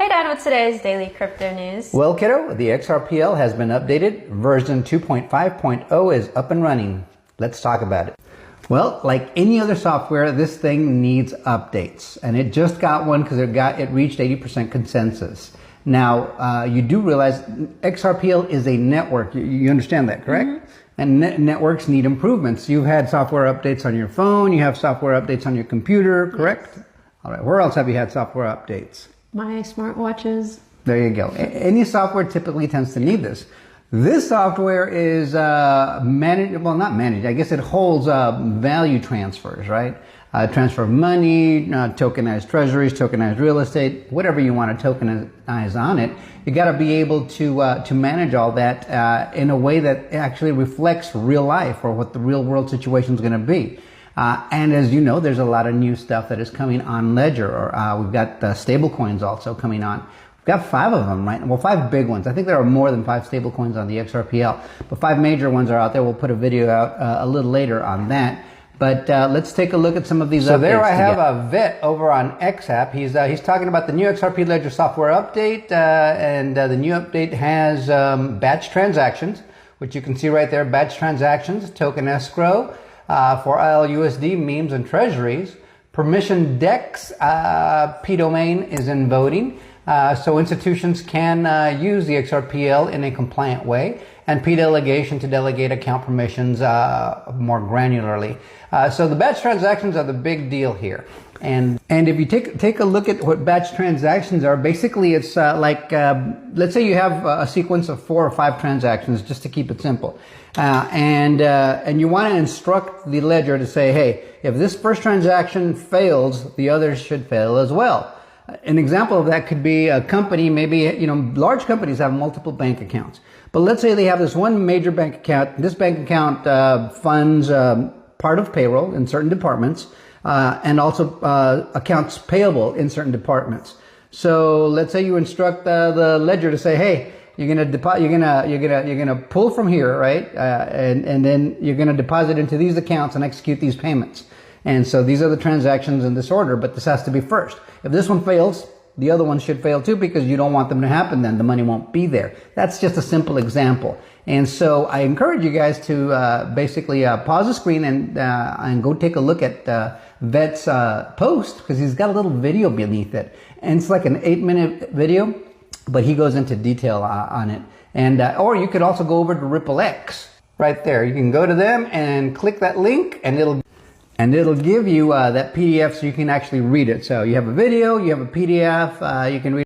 Hey Dad, what's today's daily crypto news? Well, kiddo, the XRPL has been updated. Version 2.5.0 is up and running. Let's talk about it. Well, like any other software, this thing needs updates, and it just got one because it reached 80% consensus. Now, you do realize XRPL is a network. You understand that, correct? Mm-hmm. And networks need improvements. You've had software updates on your phone. You have software updates on your computer, correct? Yes. All right. Where else have you had software updates? My smartwatches. There you go. Any software typically tends to need this. This software is managed, well, not managed. I guess it holds value transfers, right? Transfer of money, tokenized treasuries, tokenized real estate, whatever you want to tokenize on it. You got to be able to manage all that in a way that actually reflects real life or what the real world situation is going to be. And as you know, there's a lot of new stuff that is coming on Ledger, or we've got stable coins also coming on. We've got 5 of them, right? Well, 5 big ones. I think there are more than 5 stable coins on the XRPL, but 5 major ones are out there. We'll put a video out a little later on that. But let's take a look at some of these updates. So there I have a vet over on XApp. He's talking about the new XRP Ledger software update, and the new update has batch transactions, which you can see right there, batch transactions, token escrow, for ILUSD, memes, and treasuries. Permission DEX, P-Domain is in voting. So institutions can use the XRPL in a compliant way, and P-Delegation to delegate account permissions more granularly. So the batch transactions are the big deal here. And if you take a look at what batch transactions are, basically it's like, let's say you have a sequence of 4 or 5 transactions, just to keep it simple. And you want to instruct the ledger to say, hey, if this first transaction fails, the others should fail as well. An example of that could be a company, maybe, large companies have multiple bank accounts. But let's say they have this one major bank account. This bank account funds part of payroll in certain departments, and also accounts payable in certain departments. So let's say you instruct the ledger to say, hey, you're gonna pull from here, right? And then you're gonna deposit into these accounts and execute these payments. And so these are the transactions in this order, but this has to be first. If this one fails, the other one should fail too, because you don't want them to happen, then the money won't be there. That's just a simple example. And so I encourage you guys to basically pause the screen and go take a look at Vet's post, because he's got a little video beneath it. And it's like an 8-minute video, but he goes into detail on it. And or you could also go over to RippleX right there. You can go to them and click that link, and it'll give you that PDF so you can actually read it. So you have a video, you have a PDF, you can read